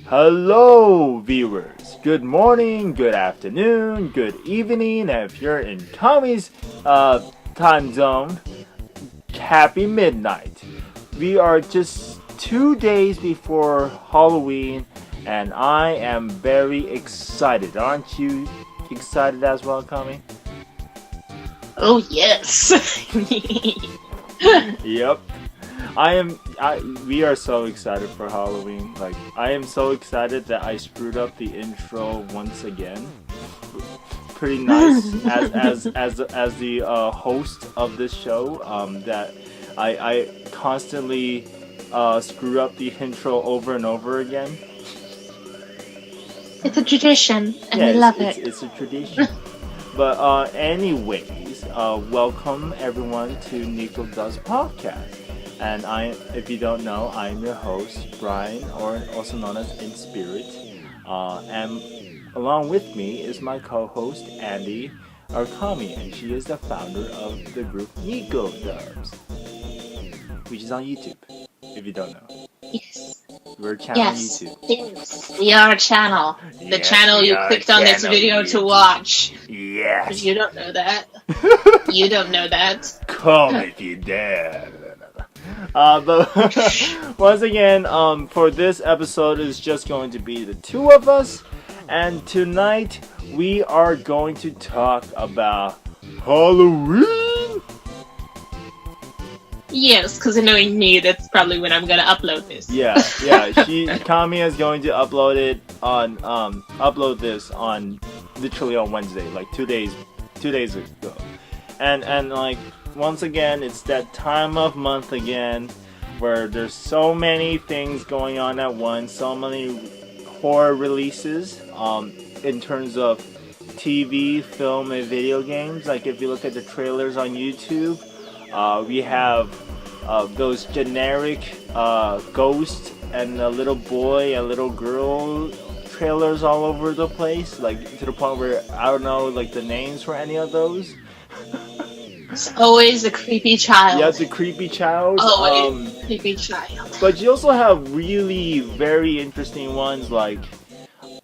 Hello, viewers. Good morning, good afternoon, good evening. And if you're in Kami's time zone, happy midnight. We are just 2 days before Halloween, and I am very excited. Aren't you excited as well, Kami? Oh yes. Yep. We are so excited for Halloween. Like, I am so excited that I screwed up the intro once again. Pretty nice as the host of this show. That I constantly screw up the intro over and over again. It's a tradition, and Yeah, we love it's, it. it's a tradition. But anyways, welcome everyone to Neko Does Podcast. And if you don't know, I'm your host, Brian, or also known as In Spirit. And along with me is my co-host, Andy Arkami, and she is the founder of the group Neko Does, which is on YouTube, if you don't know. Yes. We're a channel on Yes. YouTube. Yes. We are a channel. The Yes, channel we you are a clicked on this channel video on to YouTube. watch. Yes. But you don't know that. You don't know that. Come if you dare. But once again, for this episode is just going to be the two of us, and tonight we are going to talk about Halloween. Yes, because knowing me, that's probably when I'm gonna upload this. Yeah. Kami is going to upload this on literally on Wednesday, like 2 days ago, and like. Once again, it's that time of month again where there's so many things going on at once, so many horror releases in terms of TV, film, and video games. Like if you look at the trailers on YouTube, we have those generic ghost and a little boy and little girl trailers all over the place, like to the point where I don't know like the names for any of those. It's always the creepy child. Yeah, the creepy child. Always creepy child. But you also have really very interesting ones like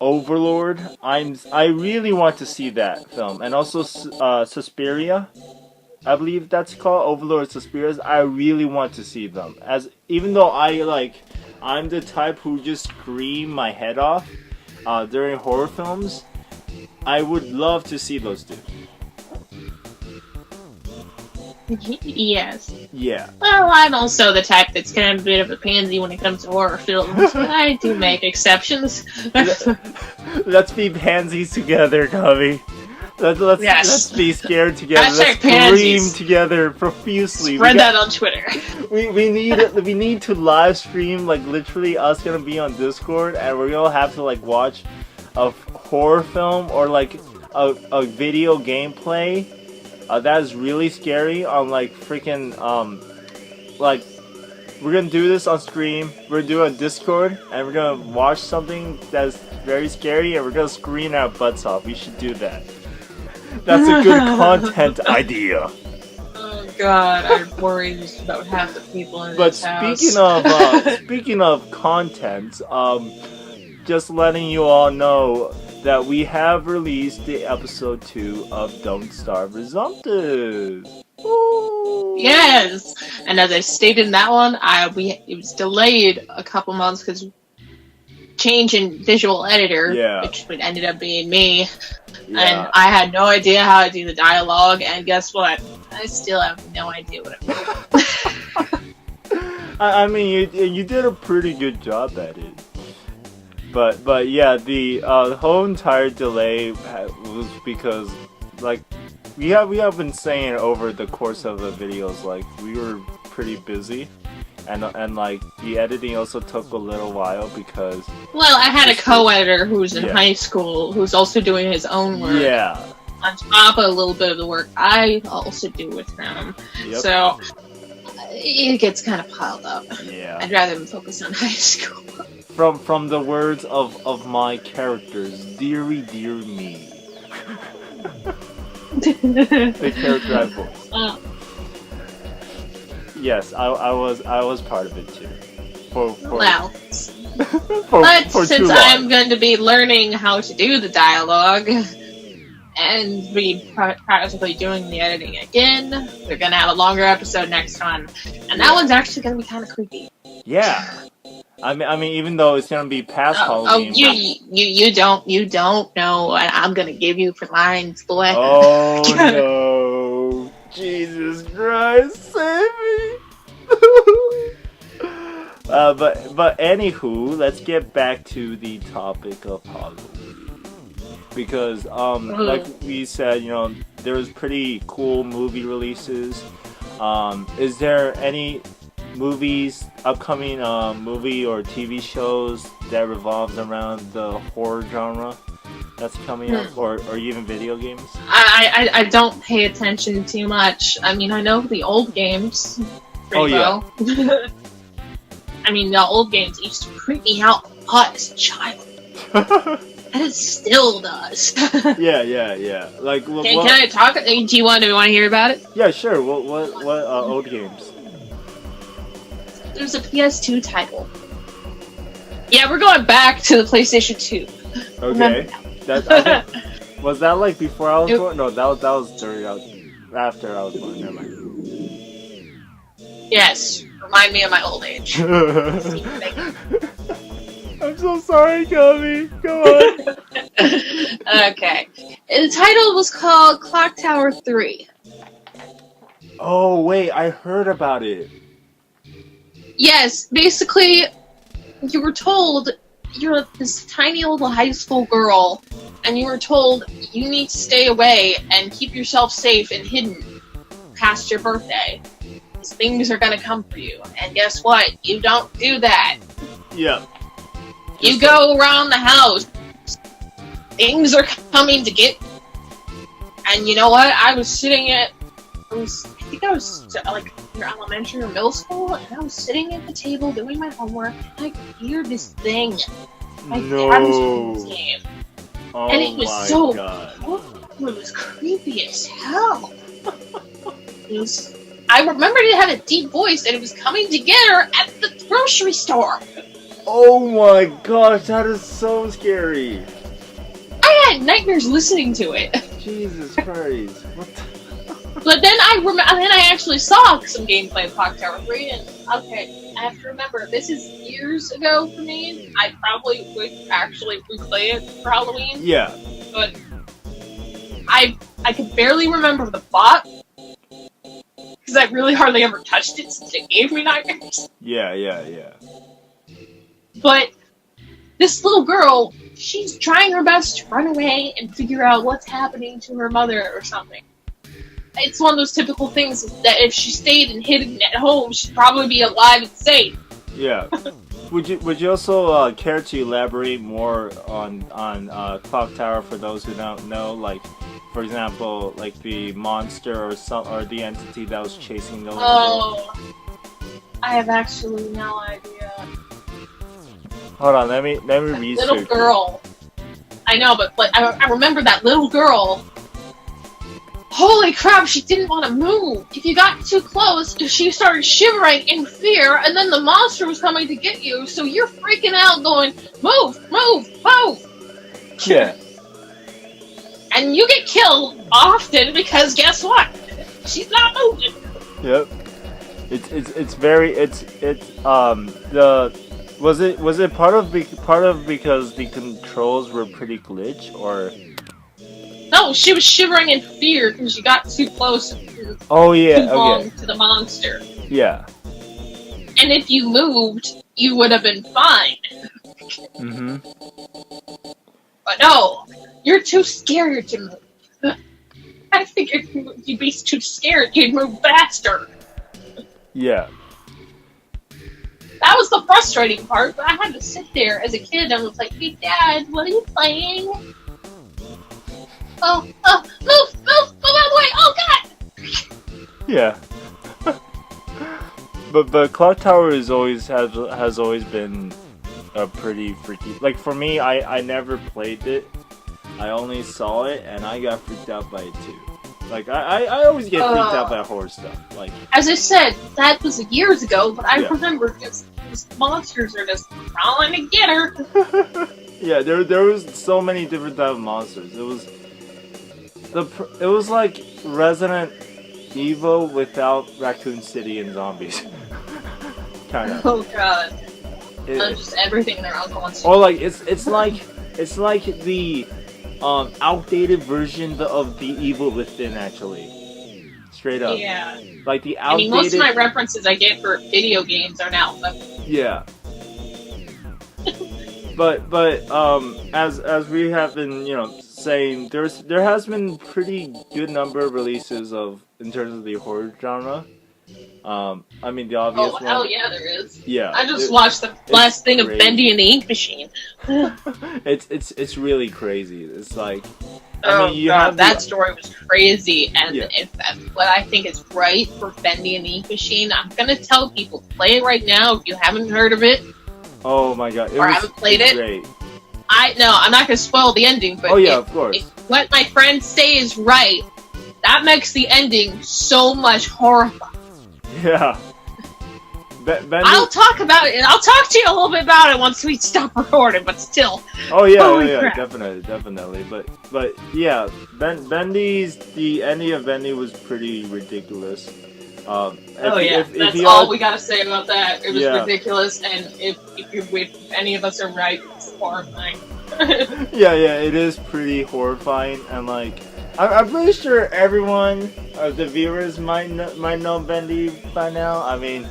Overlord. I really want to see that film, and also Suspiria. I believe that's called Overlord Suspiria. I really want to see them. Even though I'm the type who just scream my head off during horror films. I would love to see those two. Yes. Yeah. Well, I'm also the type that's kind of a bit of a pansy when it comes to horror films, but I do make exceptions. Let's be pansies together, Kami. Let's be scared together. Let's scream together profusely. Spread that on Twitter. We need to live stream, like literally us gonna be on Discord, and we're gonna have to like watch a horror film or like a video gameplay. That is really scary on like freaking like we're gonna do this on stream. We're doing Discord and we're gonna watch something that's very scary and we're gonna scream our butts off. We should do that. That's a good content idea. Oh god, I'm worried about half the people in But this house. speaking of content, just letting you all know that we have released the episode 2 of Don't Starve Resumptive. Woo! Yes, and as I stated in that one, it was delayed a couple months because change in visual editor, which ended up being me, and I had no idea how to do the dialogue. And guess what? I still have no idea what I'm doing. I mean, you did a pretty good job at it. But yeah, the whole entire delay was because like we have been saying over the course of the videos, like we were pretty busy, and like the editing also took a little while because well, I had a co-editor who's in high school who's also doing his own work. Yeah. On top of a little bit of the work I also do with him, so it gets kind of piled up. Yeah. I'd rather focus on high school. From the words of my characters, dearie dear me. The character I voiced. Yes, I was part of it too. Well, But since I'm going to be learning how to do the dialogue and be practically doing the editing again, we're going to have a longer episode next time. And that one's actually going to be kind of creepy. Yeah. I mean, even though it's going to be past Halloween. You don't know what I'm going to give you for lines, boy. Oh, no. Jesus Christ, save me. But anywho, let's get back to the topic of Halloween. Because, like we said, there's pretty cool movie releases. Is there any upcoming movie or TV shows that revolves around the horror genre that's coming up, or even video games? I don't pay attention too much. I mean, I know the old games pretty well. I mean, the old games used to creep me out a lot as a child. And it still does. Yeah. Like, can I talk? Do you want to hear about it? Yeah, sure. What old games? There's a PS2 title. Yeah, we're going back to the PlayStation 2. Okay. Was that like before I was born? No, that was after I was born. Never mind. Yes. Remind me of my old age. I'm so sorry, Gummy. Go on. Okay. The title was called Clock Tower 3. Oh, wait. I heard about it. Yes. Basically, you were told you're this tiny little high school girl, and you were told you need to stay away and keep yourself safe and hidden past your birthday. Things are gonna come for you, and guess what? You don't do that. Yeah. You go around the house. Things are coming to get. And you know what? I think I was like in elementary or middle school, and I was sitting at the table doing my homework, and I could hear this thing. My dad was playing this game, and it was so cool. It was creepy as hell. I remembered it had a deep voice, and it was coming to get her at the grocery store. Oh my gosh, that is so scary. I had nightmares listening to it. Jesus Christ. What the... But then I actually saw some gameplay of Clock Tower 3, and okay, I have to remember, this is years ago for me. I probably would actually replay it for Halloween. Yeah. But I could barely remember the plot, because I really hardly ever touched it since it gave me nightmares. Yeah. But this little girl, she's trying her best to run away and figure out what's happening to her mother or something. It's one of those typical things that if she stayed and hidden at home, she'd probably be alive and safe. Yeah. Would you also care to elaborate more on Clock Tower for those who don't know? Like, for example, like the monster or the entity that was chasing the little girl? I have actually no idea. Hold on, let me research. Little girl. I know, but I remember that little girl. Holy crap, she didn't want to move. If you got too close, she started shivering in fear, and then the monster was coming to get you, so you're freaking out going, move! Yeah. And you get killed often because guess what? She's not moving. Yep. Was it part of because the controls were pretty glitch, or? No, she was shivering in fear because she got too close. Too long to the monster. Yeah. And if you moved, you would have been fine. Mm-hmm. But no, you're too scared to move. I figured you'd be too scared, you'd move faster. Yeah. That was the frustrating part, but I had to sit there as a kid and was like, hey Dad, what are you playing? Move out of the way, oh God! Yeah. But Clock Tower has always been a pretty freaky. Like for me, I never played it. I only saw it and I got freaked out by it too. Like I always get freaked out by horror stuff. Like as I said, that was years ago, but I remember just monsters are just crawling to get her. Yeah, there was so many different type of monsters. It was like Resident Evil without Raccoon City and zombies. Kind of. Oh god. Just everything their uncle wants to or like it's like the outdated version of the Evil Within, actually. Straight up. Yeah. Like the outdated. I mean, most of my references I get for video games are now. Yeah. but as we have been saying, there has been pretty good number of releases in terms of the horror genre. I mean the obvious one. Oh hell yeah, there is. Yeah. I just watched the last thing crazy. of Bendy and the Ink Machine. it's really crazy. It's like that story was crazy, and if that's what I think is right for Bendy and the Ink Machine, I'm gonna tell people play it right now if you haven't heard of it. Oh my god! Haven't played it. Great. I'm not gonna spoil the ending, but of course. If what my friends say is right, that makes the ending so much horrifying. Yeah. I'll talk about it. I'll talk to you a little bit about it once we stop recording, but still. Oh yeah, definitely. But yeah, the ending of Bendy was pretty ridiculous. That's all we gotta say about that. It was ridiculous, and if any of us are right, it's horrifying. yeah, it is pretty horrifying, and like I'm pretty sure everyone, the viewers might know Bendy by now. I mean,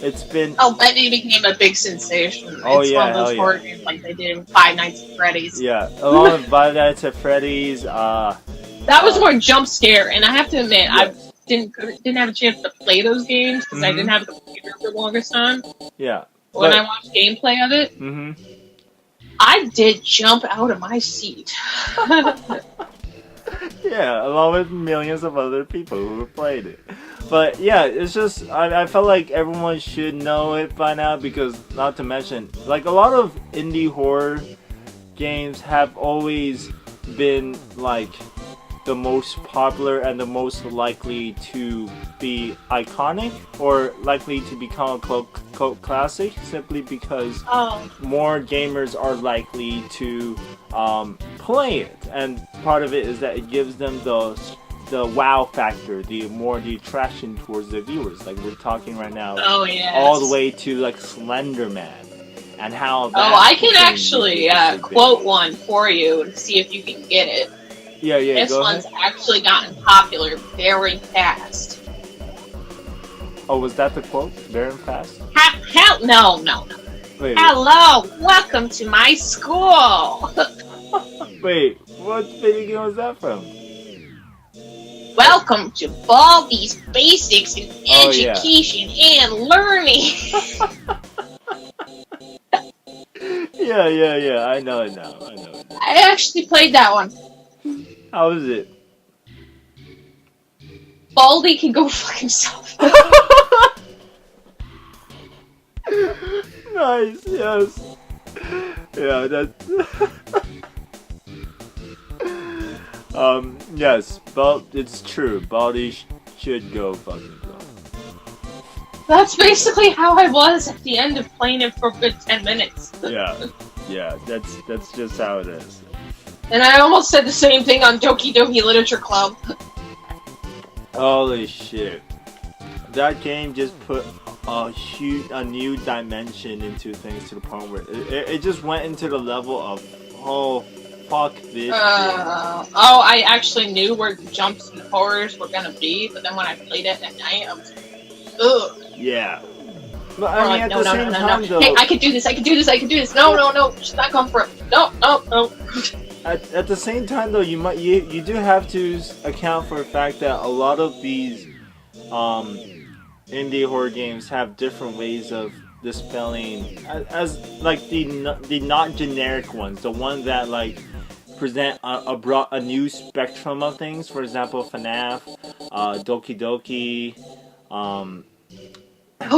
it's been... Oh, Bendy became a big sensation. It's one of those horror games like they did in Five Nights at Freddy's. Yeah, along with Five Nights at Freddy's. That was more jump scare, and I have to admit, I didn't have a chance to play those games because I didn't have a computer for the longest time. Yeah. When I watched gameplay of it, I did jump out of my seat. Yeah, along with millions of other people who have played it. But yeah, it's just, I felt like everyone should know it by now because, not to mention, like a lot of indie horror games have always been like the most popular and the most likely to be iconic or likely to become a cult classic simply because more gamers are likely to play it, and part of it is that it gives them the wow factor, the attraction towards the viewers. Like we're talking right now, all the way to like Slender Man, and how. I can actually quote one for you and see if you can get it. Yeah. This one's actually gotten popular very fast. Oh, was that the quote? Very fast? No. Wait. Hello, welcome to my school. Wait, what video game was that from? Welcome to Baldi's Basics in Education and Learning. Yeah. I know it now. I actually played that one. How is it? Baldi can go fuck himself. Nice, yes. Yeah, that's... yes, it's true. Baldi should go fuck himself. That's basically how I was at the end of playing it for a good 10 minutes. Yeah, that's just how it is. And I almost said the same thing on Doki Doki Literature Club. Holy shit. That game just put a new dimension into things to the point where it just went into the level of, oh, fuck this. I actually knew where the jumps and horrors were gonna be, but then when I played it at night, I was like, ugh. Yeah. But I mean, at the same time, though... Hey, I can do this. No, she's not going for it. No. At the same time, though, you do have to account for the fact that a lot of these indie horror games have different ways of dispelling, as like the not generic ones, the ones that like present a new spectrum of things. For example, FNAF, Doki Doki,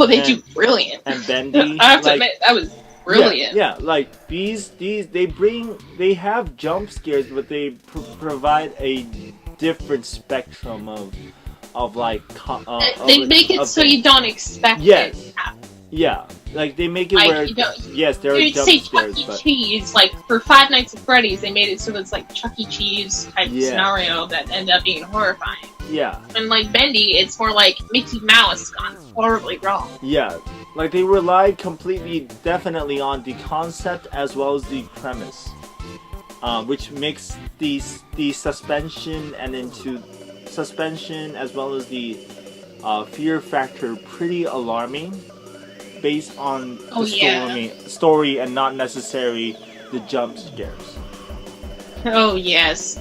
they do brilliant. And Bendy. I have to admit, that was brilliant. Yeah, like these they have jump scares, but they provide a different spectrum of like they make it so you don't expect yes. it to happen. Yeah, like they make it like, where yes, there are jump scares, Chuck E. but Cheese, like for Five Nights at Freddy's, they made it so it's like Chuck E. Cheese type scenario that ended up being horrifying. Yeah. And like Bendy, it's more like Mickey Mouse gone horribly wrong. Yeah, like they relied completely, definitely on the concept as well as the premise, which makes the suspension as well as the fear factor pretty alarming, based on the story and not necessarily the jump scares. Oh yes.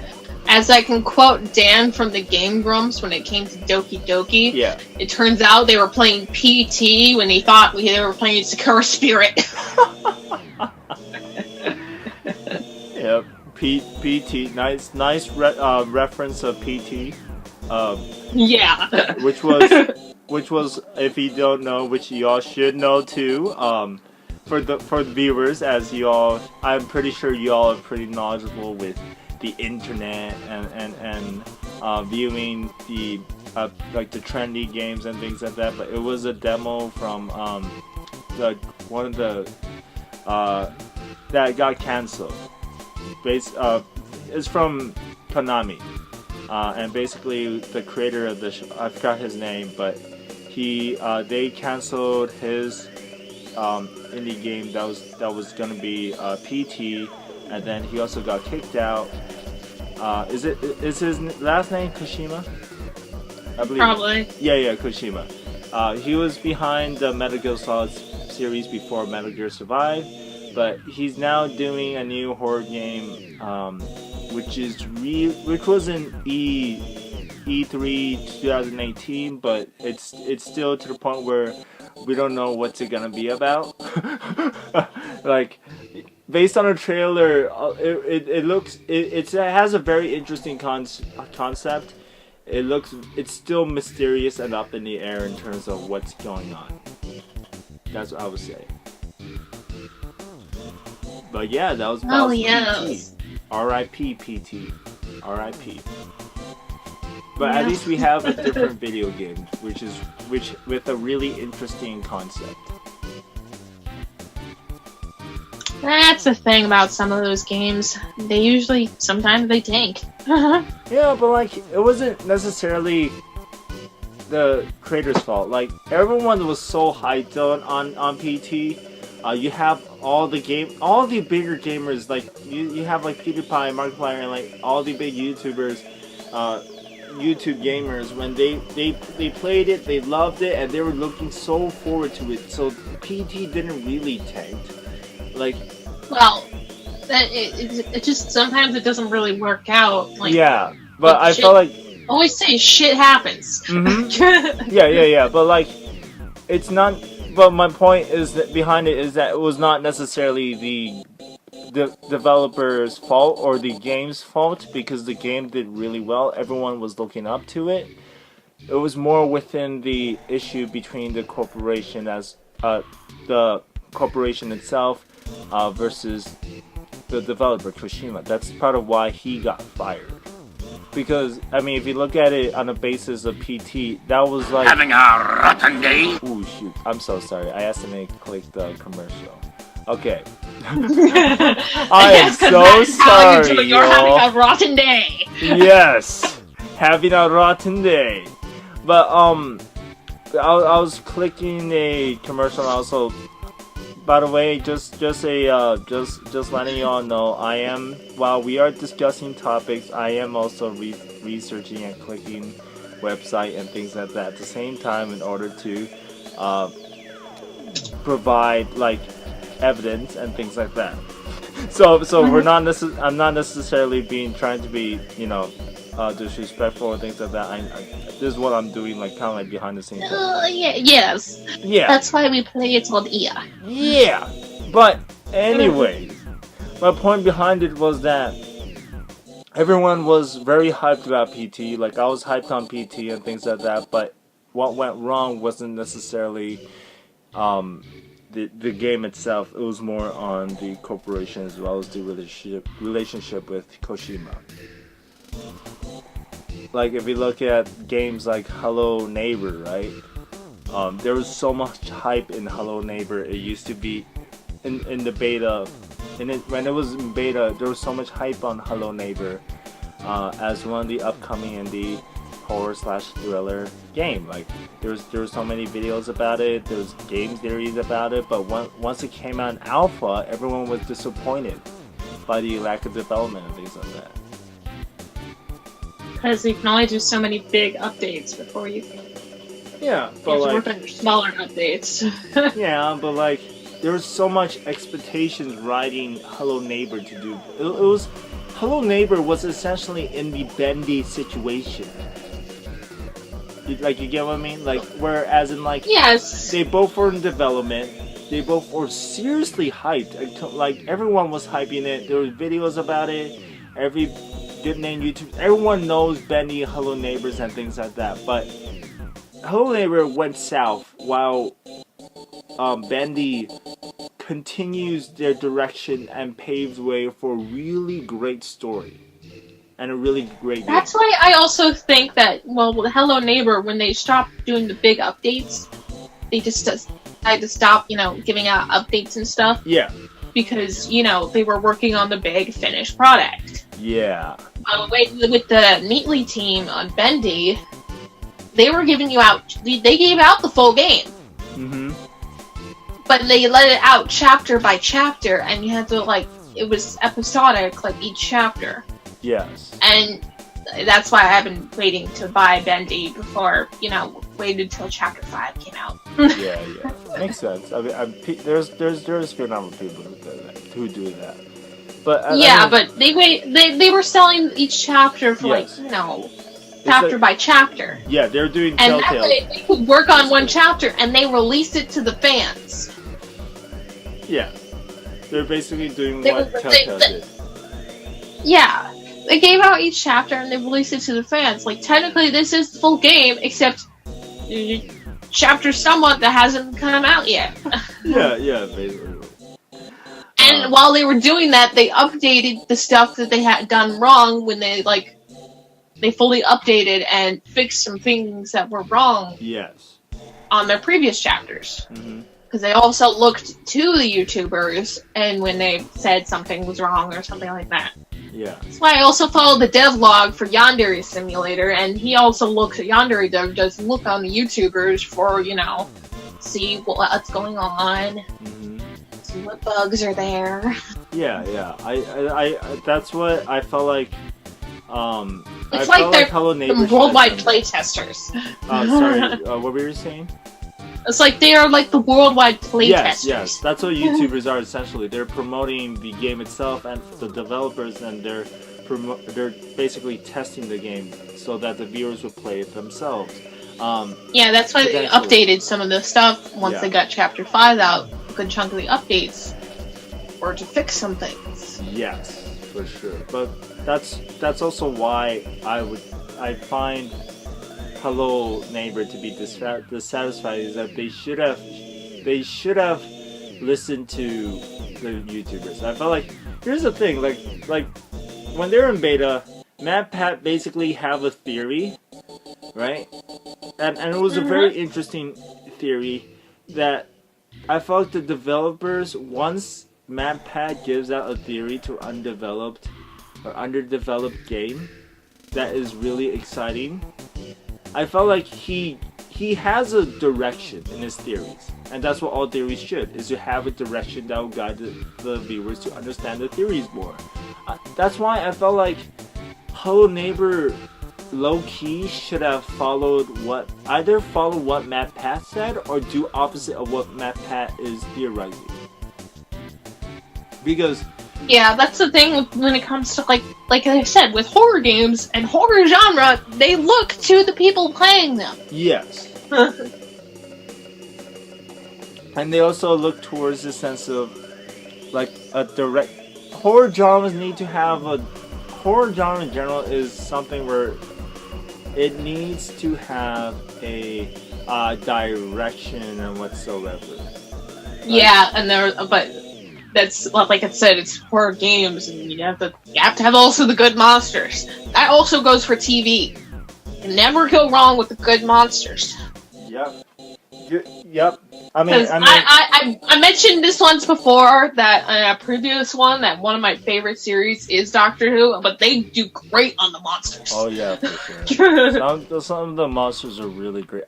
As I can quote Dan from the Game Grumps when it came to Doki Doki, it turns out they were playing PT when they thought they were playing Sakura Spirit. Yep, PT, nice reference of PT. Which was, if you don't know, which y'all should know too. For the viewers, as y'all, I'm pretty sure y'all are pretty knowledgeable with the internet and viewing the like the trendy games and things like that. But it was a demo from one of the that got canceled. It's from Konami, and basically the creator of the I forgot his name, but they canceled his indie game that was gonna be PT, and then he also got kicked out. Is his last name Kushima? I believe. Probably. Yeah, Kushima. He was behind the Metal Gear Solid series before Metal Gear Survive, but he's now doing a new horror game, which was in E3 2018, but it's still to the point where we don't know what's it gonna be about. Like, based on a trailer, it has a very interesting concept. It's still mysterious and up in the air in terms of what's going on. That's what I would say. But yeah, that was PT. R.I.P. PT. R.I.P. But at least we have a different video game, which with a really interesting concept. That's the thing about some of those games. Sometimes they tank. Yeah, but like, it wasn't necessarily the creator's fault. Like, everyone was so hyped on PT. You have all the bigger gamers, like you have like PewDiePie, Markiplier, and like all the big YouTubers, YouTube gamers. When they played it, they loved it, and they were looking so forward to it. So PT didn't really tank. Like, well, it just sometimes it doesn't really work out. Like, yeah, but I felt like always say shit happens. Mm-hmm. Yeah. But like, it's not. But my point is that behind it is that it was not necessarily the developer's fault or the game's fault, because the game did really well. Everyone was looking up to it. It was more within the issue between the corporation the corporation itself versus the developer Kushima. That's part of why he got fired. Because, I mean, if you look at it on the basis of PT, that was like having a rotten day. Ooh, shoot. I'm so sorry. I accidentally clicked the commercial. Okay. I am so sorry, You're having a rotten day. Yes. Having a rotten day. But, I was clicking a commercial and also, by the way, just letting you all know, while we are discussing topics, I am also researching and clicking website and things like that at the same time in order to provide like evidence and things like that. So we're not I'm not necessarily trying to be disrespectful and things like that. This is what I'm doing, like kind of like behind the scenes. Yes. Yeah. That's why we play it on ear. Yeah. But anyways, my point behind it was that everyone was very hyped about PT. Like, I was hyped on PT and things like that. But what went wrong wasn't necessarily the game itself. It was more on the corporation as well as the relationship with Kojima. like if you look at games like Hello Neighbor, right? There was so much hype in Hello Neighbor. It used to be in the beta, when it was in beta, there was so much hype on Hello Neighbor as one of the upcoming indie horror/thriller game. Like there was so many videos about it. There was game theories about it. But once it came out in alpha, everyone was disappointed by the lack of development and things like that. Because you can only do so many big updates before you. Yeah, but you have like to work on your smaller updates. yeah, but like there was so much expectations riding Hello Neighbor to do. It was Hello Neighbor was essentially in the Bendy situation. Like you get what I mean? Like whereas in like yes, they both were in development. They both were seriously hyped. Like everyone was hyping it. There was videos about it. Every good name YouTube, everyone knows Bendy, Hello Neighbors, and things like that. But Hello Neighbor went south while Bendy continues their direction and paves way for a really great story and a really great That's game. why I also think that, well, with Hello Neighbor, when they stopped doing the big updates, they just decided to stop, giving out updates and stuff. Yeah. Because, they were working on the big finished product. Yeah. With the Neatly team on Bendy, they were giving you out, they gave out the full game. Mm-hmm. But they let it out chapter by chapter, and you had to, it was episodic, each chapter. Yes. And that's why I've been waiting to buy Bendy before, waited until chapter 5 came out. Yeah. Makes sense. I mean, there's a good number of people who do that. But but they were selling each chapter for chapter by chapter. Yeah, they're doing and Telltale. And they could work on one chapter, and they released it to the fans. Yeah, they're basically doing what Telltale did. Yeah, they gave out each chapter and they released it to the fans. Technically, this is the full game, except chapter somewhat that hasn't come out yet. yeah, basically. And while they were doing that, they updated the stuff that they had done wrong when they fully updated and fixed some things that were wrong. Yes. On their previous chapters. Mm-hmm. Because they also looked to the YouTubers, and when they said something was wrong or something like that. Yeah. That's why I also followed the devlog for Yandere Simulator, and he also looks at Yandere does look on the YouTubers for, see what's going on, see what bugs are there. Yeah. I that's what I felt like. It's they're some worldwide playtesters. Sorry, what were you saying? It's they are the worldwide playtesters. Yes, that's what YouTubers are essentially. They're promoting the game itself and the developers, and they're basically testing the game so that the viewers will play it themselves. Yeah, that's why they updated some of the stuff once they got Chapter 5 out. A good chunk of the updates were to fix some things. Yes, for sure. But that's also why I find Hello Neighbor to be dissatisfied is that they should have listened to the YouTubers. I felt like here's the thing, like when they're in beta, Matt Pat basically have a theory, right? And it was a very interesting theory that I felt like the developers, once Matt Pat gives out a theory to underdeveloped game that is really exciting, I felt like he has a direction in his theories, and that's what all theories should, is to have a direction that will guide the viewers to understand the theories more. That's why I felt like Hello Neighbor low-key should have followed what Matt Pat said, or do opposite of what Matt Pat is theorizing. Because yeah, that's the thing when it comes to like I said, with horror games and horror genre, they look to the people playing them. Yes. And they also look towards the sense of a direct horror genres need to have a horror genre in general is something where it needs to have a direction and whatsoever. Yeah, but that's like I said, it's horror games, and you have to have also the good monsters. That also goes for TV. never go wrong with the good monsters. Yep. Yep. I mentioned this once before, that in a previous one, that one of my favorite series is Doctor Who, but they do great on the monsters. Oh yeah, for sure. some of the monsters are really great.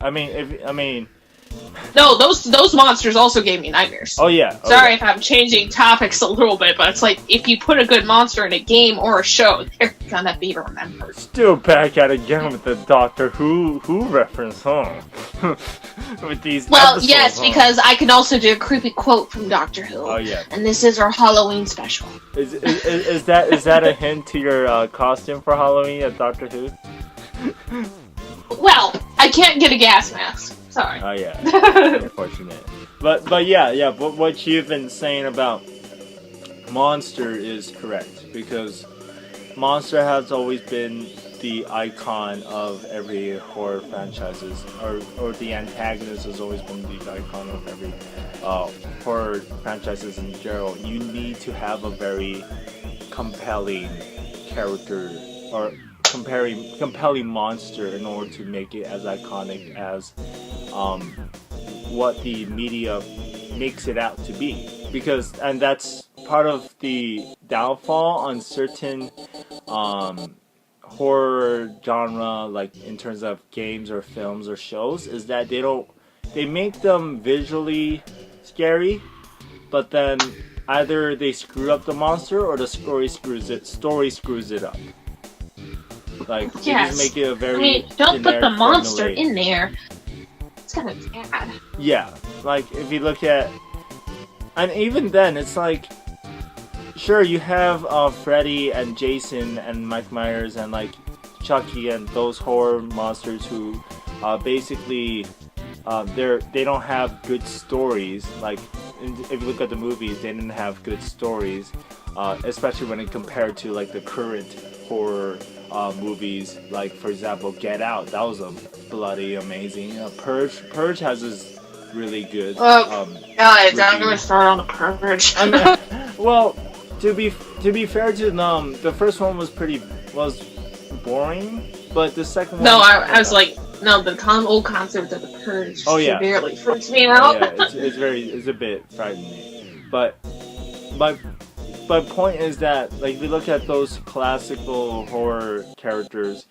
No, those monsters also gave me nightmares. Oh yeah. Sorry if I'm changing topics a little bit, but it's like, if you put a good monster in a game or a show, they're gonna be remembered. Still back at it again with the Doctor Who reference, huh? With these episodes, yes, because I can also do a creepy quote from Doctor Who. Oh yeah. And this is our Halloween special. Is that a hint to your costume for Halloween at Doctor Who? Well, I can't get a gas mask. Sorry. Oh yeah, unfortunate. But what you've been saying about Monster is correct, because Monster has always been the icon of every horror franchises, or the antagonist has always been the icon of every horror franchises in general. You need to have a very compelling character or compelling monster in order to make it as iconic as what the media makes it out to be, and that's part of the downfall on certain horror genre, like in terms of games or films or shows, is that they make them visually scary, but then either they screw up the monster or the story screws it up. Like, they just make it a very don't put the monster formulaic in there. It's kind of bad. Yeah, like if you look at, and even then, it's like, sure, you have Freddy and Jason and Mike Myers and like Chucky and those horror monsters who basically they don't have good stories. Like, if you look at the movies, they didn't have good stories, especially when it compared to like the current horror movies. Like, for example, Get Out. That was a bloody amazing. Purge has this really good. God, I'm gonna start on the Purge. Well, to be fair to them, the first one was boring, but the second one. No, I was like, no, the old concept of the Purge severely freaks me out. Yeah, it's a bit frightening, but my point is that, like, if we look at those classical horror characters,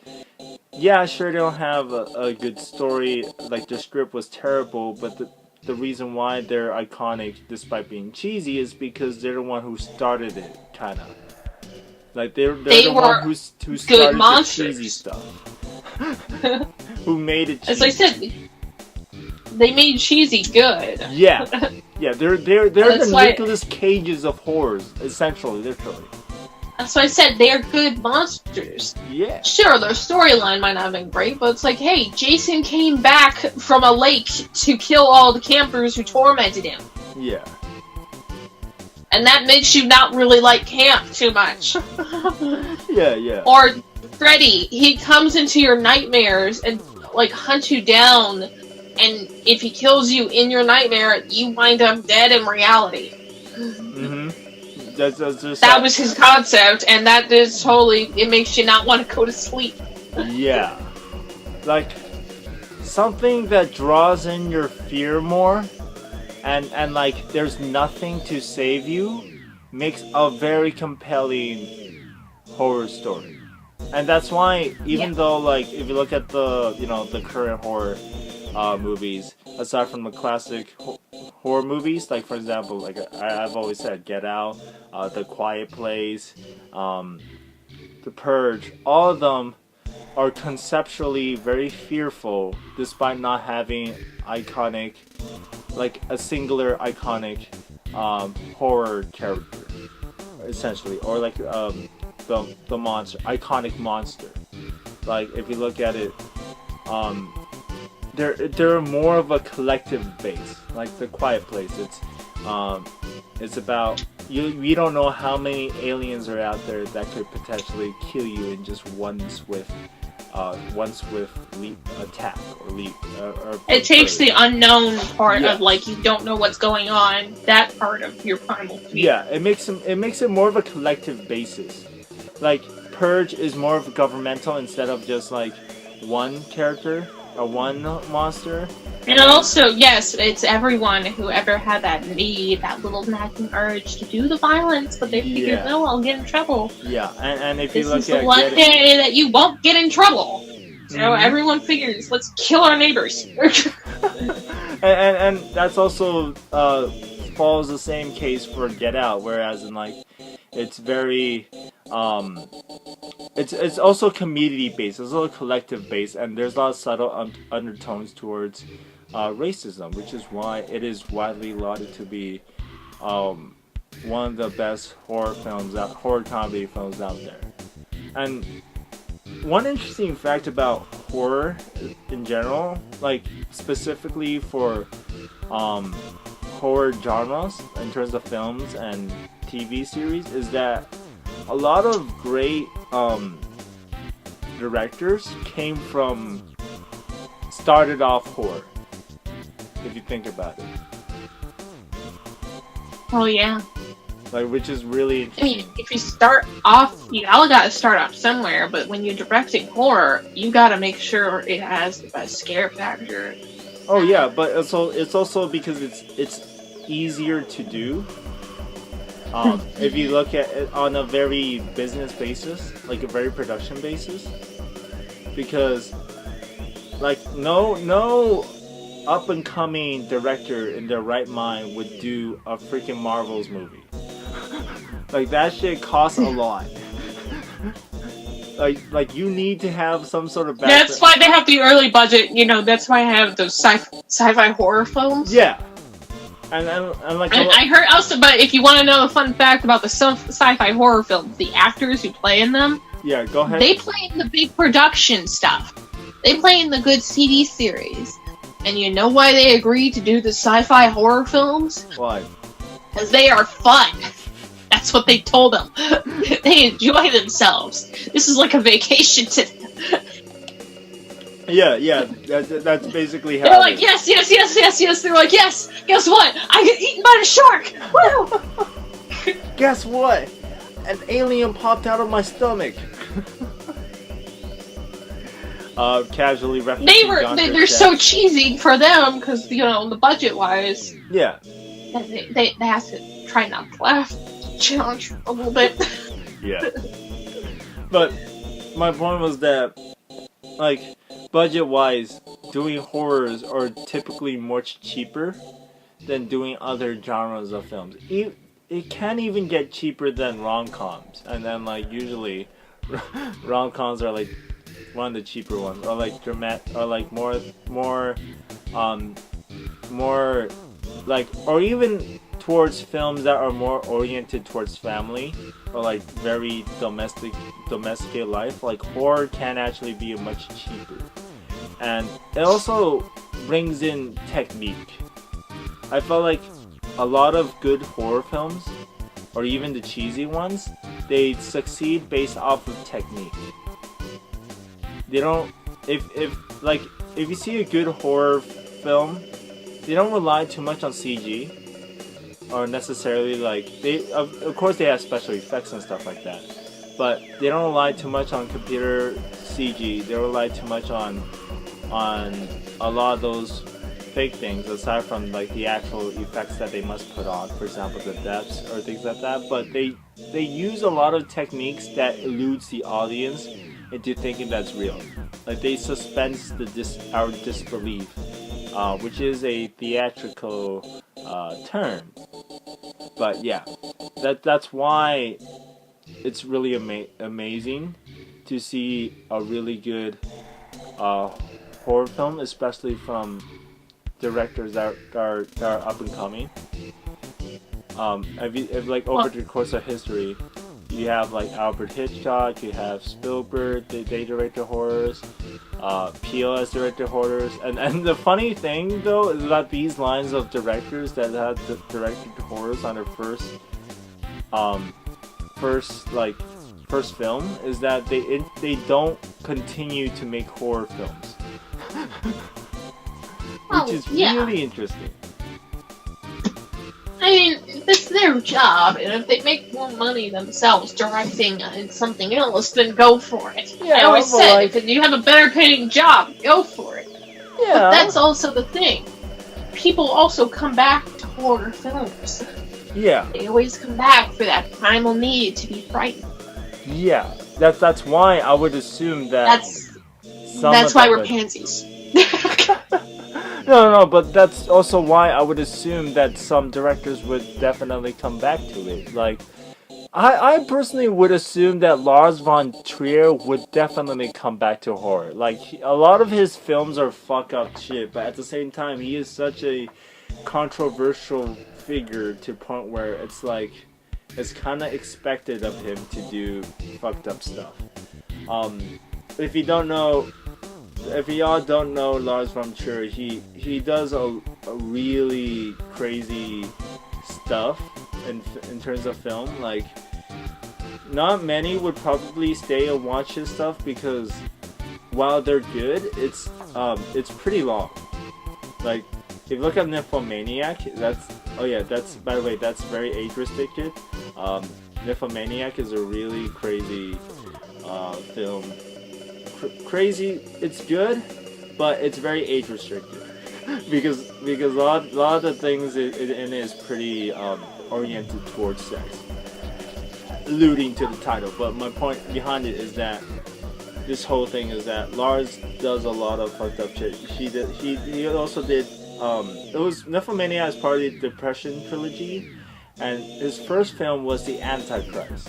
yeah, sure, they don't have a good story, like, the script was terrible, but the reason why they're iconic, despite being cheesy, is because they're the one who started it, kind of. Like, they're the one who started the cheesy stuff. Who made it cheesy. As I said, they made cheesy good. Yeah. Yeah, they're the Nicolas Cages of horrors, essentially, literally. That's why I said they're good monsters. Yeah. Sure, their storyline might not have been great, but it's like, hey, Jason came back from a lake to kill all the campers who tormented him. Yeah. And that makes you not really like camp too much. Yeah. Or Freddy, he comes into your nightmares and, like, hunts you down, and if he kills you in your nightmare, you wind up dead in reality. Mm-hmm. That's that was his concept, and that is totally, it makes you not want to go to sleep. Yeah. Like, something that draws in your fear more, and like, there's nothing to save you, makes a very compelling horror story. And that's why, even though, like, if you look at the current horror movies, aside from the classic horror movies, like, for example, like I've always said, Get Out, The Quiet Place, The Purge, all of them are conceptually very fearful, despite not having iconic, like a singular iconic horror character, essentially, or like the monster, iconic monster. Like, if you look at it, they're more of a collective base. Like The Quiet Place, it's about you don't know how many aliens are out there that could potentially kill you in just one swift leap attack or leap. It takes the unknown part of, like, you don't know what's going on. That part of your primal fear. Yeah, it makes it more of a collective basis. Like, Purge is more of a governmental instead of just like one character or one monster. And also, yes, it's everyone who ever had that need, that little nagging urge to do the violence, but they figured, no, I'll get in trouble. Yeah, and if you look at... This is the one day that you won't get in trouble. So everyone figures, let's kill our neighbors. and that's also follows the same case for Get Out, whereas in like it's very it's also community based, it's also collective based, and there's a lot of subtle undertones towards racism, which is why it is widely lauded to be one of the best horror comedy films out there. And one interesting fact about horror in general, like specifically for horror genres in terms of films and TV series, is that a lot of great directors started off horror, if you think about it. Oh yeah. Like, which is really interesting. I mean, if you start off, you all gotta start off somewhere, but when you're directing horror, you gotta make sure it has the best scare factor. Oh yeah, but it's also because it's easier to do. If you look at it on a very business basis, like a very production basis, because like no up and coming director in their right mind would do a freaking Marvel's movie. Like that shit costs a lot. Like you need to have some sort of background. That's why they have the early budget. You know, that's why I have those sci-fi horror films. Yeah. And like I heard also, but if you want to know a fun fact about the sci-fi horror films, the actors who play in them, yeah, go ahead. They play in the big production stuff. They play in the good CD series. And you know why they agreed to do the sci-fi horror films? Why? Because they are fun. That's what they told them. They enjoy themselves. This is like a vacation to them. Yeah, that's basically how they're like, yes. They're like, yes, guess what? I get eaten by the shark! Woo! Guess what? An alien popped out of my stomach. Casually referencing they're so cheesy for them, because, you know, the budget-wise... Yeah. They have to try not to laugh. Challenge a little bit. Yeah. But my point was that, like, budget-wise, doing horrors are typically much cheaper than doing other genres of films. It can even get cheaper than rom-coms, and then like usually rom-coms are like one of the cheaper ones, or like more like, or even towards films that are more oriented towards family, or like very domesticated life. Like horror can actually be much cheaper, and it also brings in technique. I felt like a lot of good horror films, or even the cheesy ones, they succeed based off of technique. They don't, if you see a good horror film, they don't rely too much on CG, or necessarily like of course they have special effects and stuff like that, but they don't rely too much on computer CG. They rely too much on a lot of those fake things, aside from like the actual effects that they must put on, for example the depths or things like that. But they use a lot of techniques that eludes the audience into thinking that's real. Like they suspend our disbelief, which is a theatrical term. But yeah, that's why it's really amazing to see a really good horror film, especially from directors that are up and coming. If like over the course of history, you have like Alfred Hitchcock, you have Spielberg, they directed horrors, Peele has directed horrors, and the funny thing though is that these lines of directors that have directed horrors on their first film is that they don't continue to make horror films. Which is really interesting. I mean, their job, and if they make more money themselves directing something else, then go for it. Yeah, I always said, like, if you have a better paying job, go for it. Yeah. But that's also the thing. People also come back to horror films. Yeah. They always come back for that primal need to be frightened. Yeah. That's why I would assume that. That's why we're pansies. No, but that's also why I would assume that some directors would definitely come back to it. Like, I personally would assume that Lars von Trier would definitely come back to horror. Like, a lot of his films are fuck up shit, but at the same time, he is such a controversial figure to the point where it's like, it's kind of expected of him to do fucked up stuff. If y'all don't know Lars von Trier, he does a really crazy stuff in terms of film. Like, not many would probably stay and watch his stuff because while they're good, it's pretty long. Like, if you look at Nymphomaniac, that's by the way, that's very age restricted. Nymphomaniac is a really crazy film. Crazy, it's good, but it's very age restricted because a lot of the things in it is pretty oriented towards sex, alluding to the title. But my point behind it is that this whole thing is that Lars does a lot of fucked up shit. He also did it was Nymphomania as part of the Depression trilogy, and his first film was The Antichrist,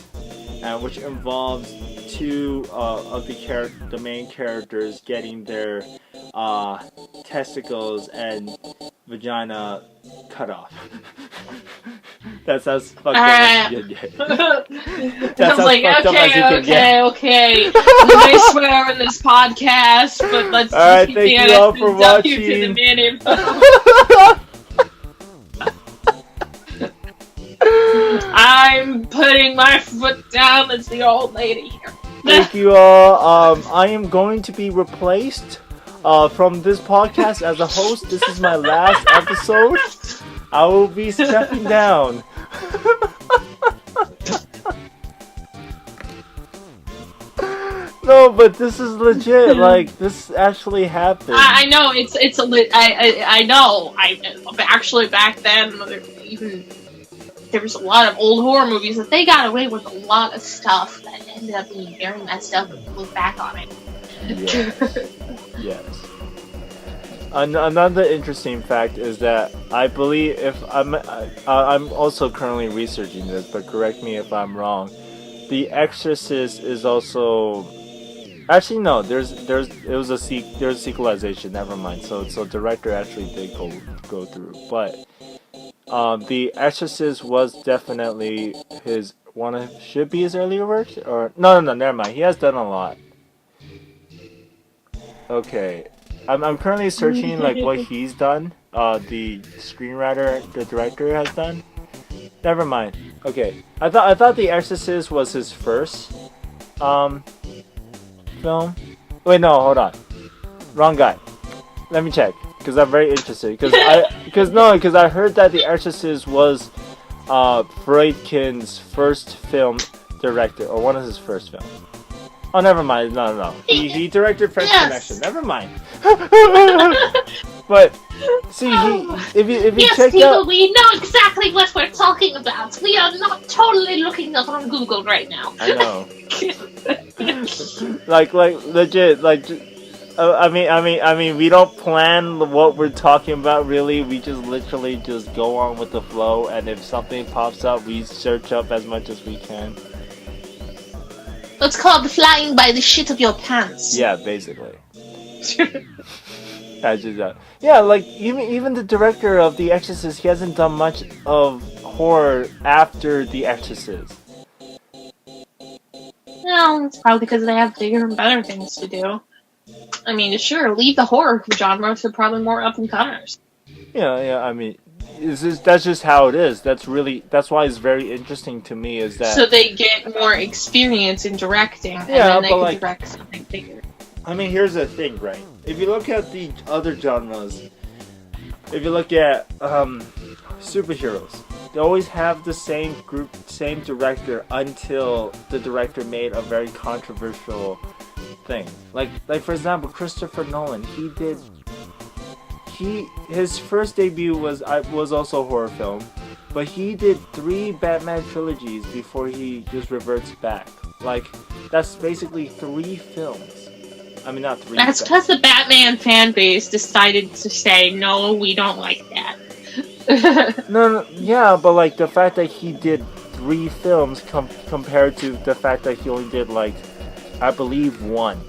which involves two of the main characters getting their testicles and vagina cut off. That's as fucked up as you can get. That's like, okay. We may swear in this podcast, but let's Alright, thank you all for watching. I'm putting my foot down as the old lady here. Thank you all. I am going to be replaced from this podcast as a host. This is my last episode. I will be stepping down. No, but this is legit. Like, this actually happened. I know it's a I know. Actually back then, even there was a lot of old horror movies that they got away with a lot of stuff that ended up being very messed up if you look back on it. Yes. Another interesting fact is that I believe I'm also currently researching this, but correct me if I'm wrong. The Exorcist is also actually no. There's sequelization. Never mind. So director actually did go through, but The Exorcist was definitely should be his earlier works, or no, never mind. He has done a lot. Okay. I'm currently searching like what he's done. The screenwriter, the director has done. Never mind. Okay. I thought The Exorcist was his first film. Wait, no, hold on. Wrong guy. Let me check because I'm very interested. Because I heard that The Exorcist was Friedkin's first film director, or one of his first films. Oh, never mind. No. He directed French Connection. Never mind. But see, if you check people, out, we know exactly what we're talking about. We are not totally looking up on Google right now. I know. like legit. I mean, we don't plan what we're talking about. Really, we just literally just go on with the flow, and if something pops up, we search up as much as we can. It's called flying by the shit of your pants. Yeah, basically. Yeah, like even the director of The Exorcist, he hasn't done much of horror after The Exorcist. No, it's probably because they have bigger and better things to do. I mean, sure, leave the horror genre for probably more up and comers. Yeah. I mean, that's just how it is. That's why it's very interesting to me. Is that so they get more experience in directing, and then they can direct something bigger. I mean, here's the thing, right? If you look at the other genres, if you look at superheroes, they always have the same group, same director until the director made a very controversial thing. Like for example, Christopher Nolan. His first debut was also a horror film, but he did 3 Batman trilogies before he just reverts back. Like that's basically 3 films. I mean, not 3. That's because the Batman fan base decided to say, no, we don't like that. No, yeah, but like the fact that he did 3 films compared to the fact that he only did like, I believe 1,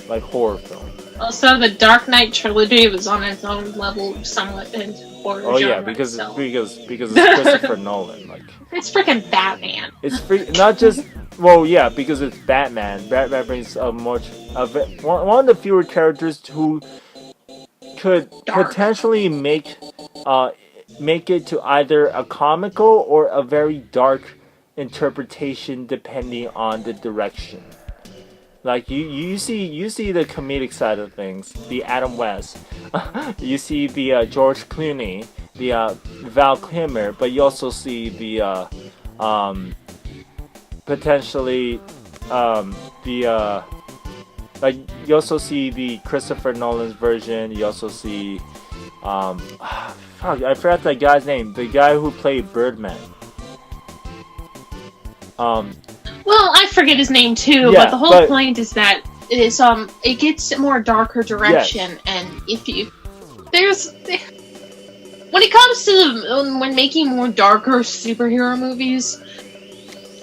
like horror film. Also, the Dark Knight trilogy was on its own level, somewhat in horror. Oh yeah, because it's Christopher Nolan. Like it's freaking Batman. It's not just. Well, yeah, because it's Batman. Batman brings one of the fewer characters who could potentially make it to either a comical or a very dark interpretation, depending on the direction. Like you see the comedic side of things, the Adam West. You see the George Clooney, the Val Kilmer, but you also see the potentially like you also see the Christopher Nolan's version. You also see I forgot that guy's name. The guy who played Birdman. Well, I forget his name too, but the whole point is that it gets more darker direction, yes. And when it comes to when making more darker superhero movies,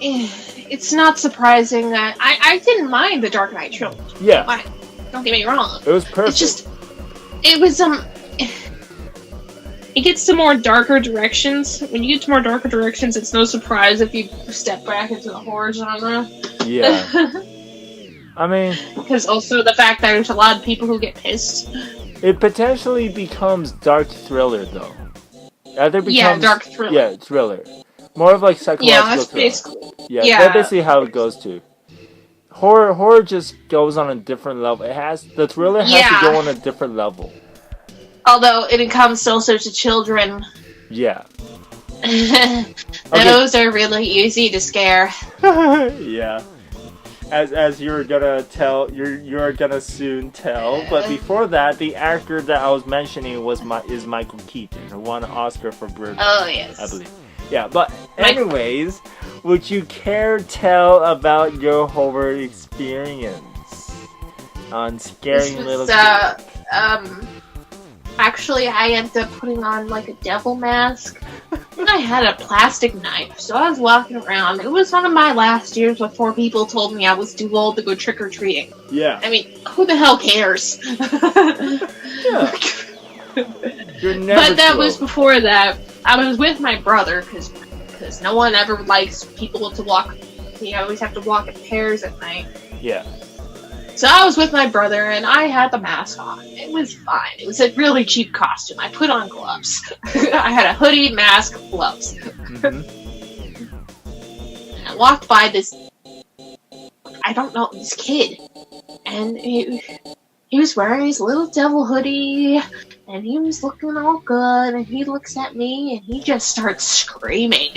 it's not surprising that I didn't mind the Dark Knight trilogy. Yeah, don't get me wrong. It was perfect. It's just it gets to more darker directions. When you get to more darker directions, it's no surprise if you step back into the horror genre. Yeah. I mean... Because also the fact that there's a lot of people who get pissed. It potentially becomes dark thriller, though. Dark thriller. Yeah, thriller. More of like psychological thriller. Basically... Yeah, that's basically how it goes to. Horror just goes on a different level. The thriller has to go on a different level. Although it comes also to children. Yeah. Those are really easy to scare. Yeah. As you're gonna tell, you're gonna soon tell. But before that, the actor that I was mentioning is Michael Keaton, who won an Oscar for Birdman. Oh yes. I believe. Yeah, but anyways, would you care tell about your horror experience on scaring little kids? Actually, I ended up putting on like a devil mask. And I had a plastic knife, so I was walking around. It was one of my last years before people told me I was too old to go trick-or-treating. Yeah. I mean, who the hell cares? Yeah. You're never But that was before that. I was with my brother, because no one ever likes people to walk. You always have to walk in pairs at night. Yeah. So I was with my brother, and I had the mask on. It was fine. It was a really cheap costume. I put on gloves. I had a hoodie, mask, gloves. Mm-hmm. And I walked by this, this kid. And he was wearing his little devil hoodie, and he was looking all good, and he looks at me, and he just starts screaming.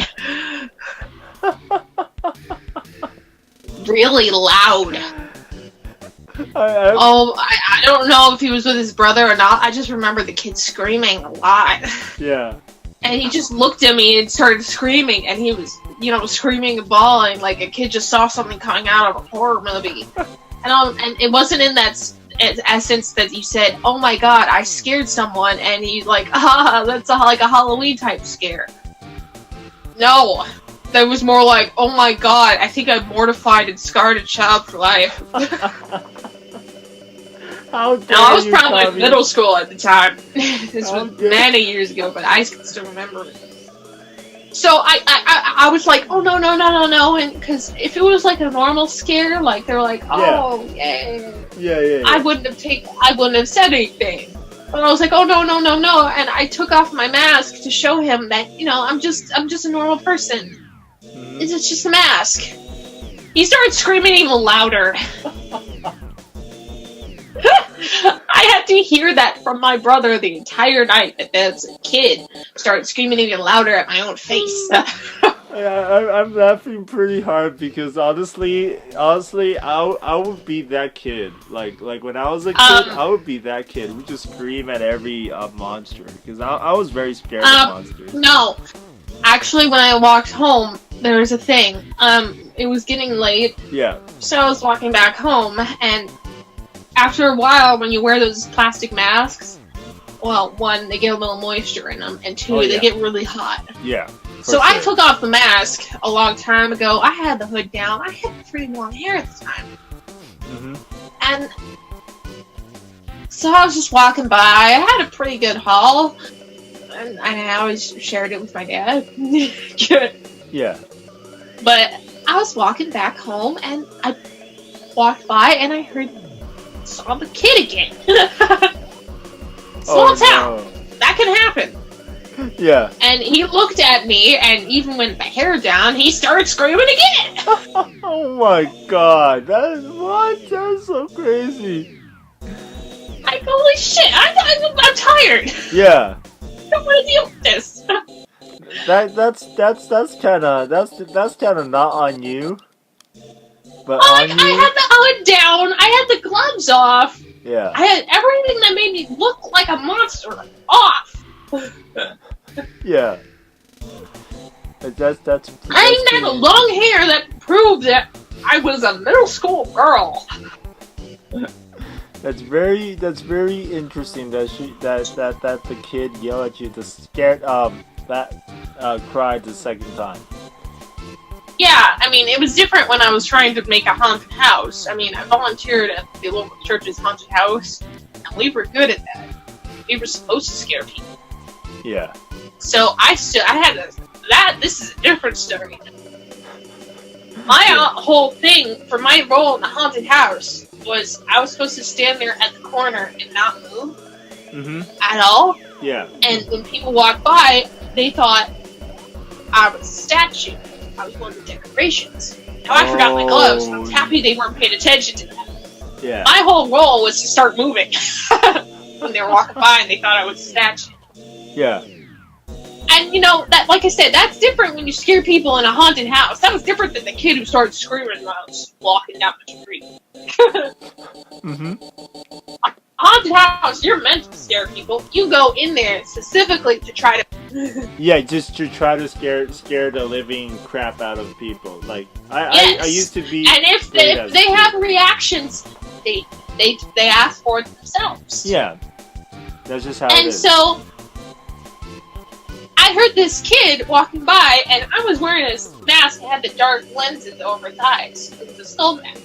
Really loud. I don't know if he was with his brother or not. I just remember the kid screaming a lot. Yeah. And he just looked at me and started screaming, and he was, screaming and bawling like a kid just saw something coming out of a horror movie. And it wasn't in that essence that you said, "Oh my god, I scared someone," and he's like, that's like a Halloween type scare. No. That was more like, "Oh my god, I think I mortified and scarred a child for life." How dare now, I was probably in middle school at the time. This was many years ago, but I can still remember it. So I was like, "Oh no, and because if it was like a normal scare, like they're like, "Oh yeah. I wouldn't have said anything. But I was like, "Oh no," and I took off my mask to show him that I'm just a normal person. It's just a mask. He started screaming even louder. I had had to hear that from my brother the entire night. That as a kid, started screaming even louder at my own face. I'm laughing pretty hard because honestly, I would be that kid. Like when I was a kid, I would be that kid who would just scream at every monster because I was very scared of monsters. No, actually, when I walked home, there was a thing. It was getting late. Yeah. So I was walking back home, and after a while, when you wear those plastic masks, well, one, they get a little moisture in them, and two, they get really hot. Yeah. So I took off the mask a long time ago. I had the hood down. I had pretty long hair at the time. Mm-hmm. And so I was just walking by. I had a pretty good haul. And I always shared it with my dad. Good. Yeah. But I was walking back home, and I walked by, and I saw the kid again. Small town. No. That can happen. Yeah. And he looked at me, and even with my hair down, he started screaming again. Oh my god, that's so crazy. Like, holy shit, I'm tired. Yeah. I don't want to deal with this. That's kind of not on you. But I had the hood down. I had the gloves off. Yeah. I had everything that made me look like a monster off. Yeah. That's I even had a long hair that proved that I was a middle school girl. That's very interesting that the kid yelled at you to cried the second time. Yeah, I mean, it was different when I was trying to make a haunted house. I mean, I volunteered at the local church's haunted house, and we were good at that. We were supposed to scare people. Yeah. So this is a different story. My whole thing for my role in the haunted house was I was supposed to stand there at the corner and not move at all. Yeah. And when people walked by, they thought I was a statue. I was one of the decorations. Now I forgot my gloves, and I was happy they weren't paying attention to that. Yeah. My whole role was to start moving when they were walking by and they thought I was a statue. Yeah. And that, like I said, that's different when you scare people in a haunted house. That was different than the kid who started screaming when I was walking down the street. Haunted house, you're meant to scare people. You go in there specifically to try to... Yeah, just to try to scare the living crap out of people. Like I used to be. And if they have reactions, they ask for it themselves. Yeah, that's just how it is. And so I heard this kid walking by, and I was wearing a mask that had the dark lenses over his eyes. It was a skull mask.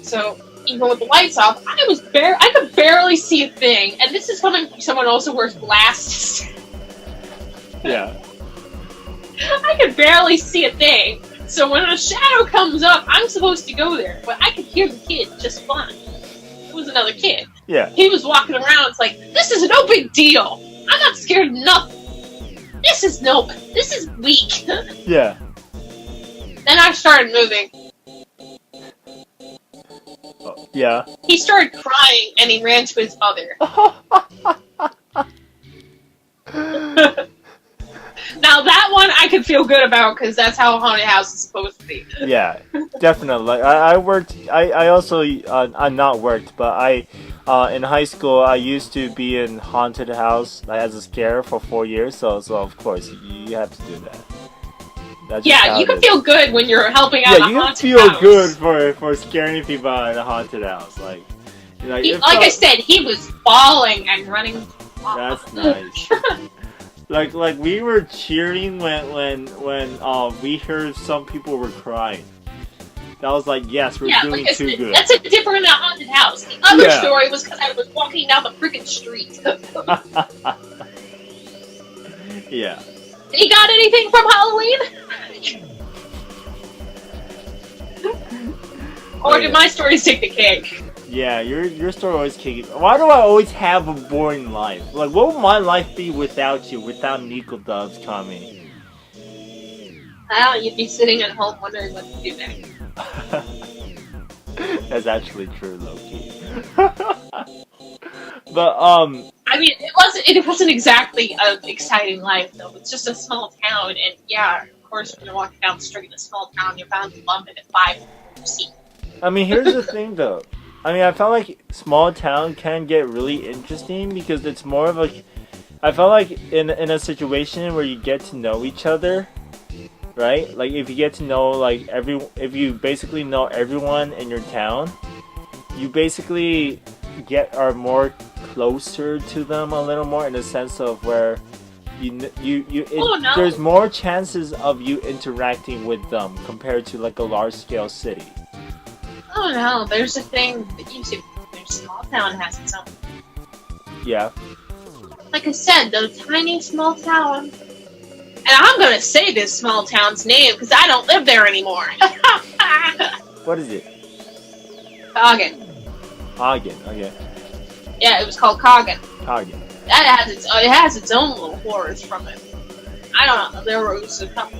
So even with the lights off, I could barely see a thing. And this is coming from someone who also wears glasses. Yeah. I could barely see a thing. So when a shadow comes up, I'm supposed to go there. But I could hear the kid just fine. It was another kid. Yeah. He was walking around, it's like, this is no big deal. I'm not scared of nothing. This is weak. Yeah. Then I started moving. Yeah. He started crying, and he ran to his mother. Now that one I could feel good about, because that's how a haunted house is supposed to be. Yeah, definitely. Like, I worked. I also not worked, but I in high school I used to be in haunted house as a scare for 4 years. So of course you have to do that. Yeah, you can feel good when you're helping out a haunted house. Yeah, you can feel good for scaring people in a haunted house. Like I said, he was bawling and running. That's nice. Like we were cheering when we heard some people were crying. That was like, yes, we're doing too good. That's a different haunted house. The other story was because I was walking down the freaking street. Yeah. You got anything from Halloween? Or did my stories take the cake? Yeah, your story always kicking. Why do I always have a boring life? Like, what would my life be without you? Without Neko Doves coming? Well, you'd be sitting at home wondering what to do next. That's actually true, low-key. But I mean, it wasn't exactly an exciting life though. It's just a small town, and yeah, of course, when you're walking down the street in a small town, you're bound to bump into 5 I mean, here's the thing though. I mean, I felt like small town can get really interesting because it's more of a. I felt like in a situation where you get to know each other, right? Like if you get to know like if you basically know everyone in your town, you basically are more closer to them a little more in the sense of where there's more chances of you interacting with them compared to like a large scale city. Oh no, there's a thing that you see. Their small town has its own. Yeah. Like I said, the tiny small town. And I'm gonna say this small town's name because I don't live there anymore. What is it? Coggin. Coggin, okay. Yeah, it was called Coggin. Coggin. That has its own little horrors from it. I don't know. There was a couple.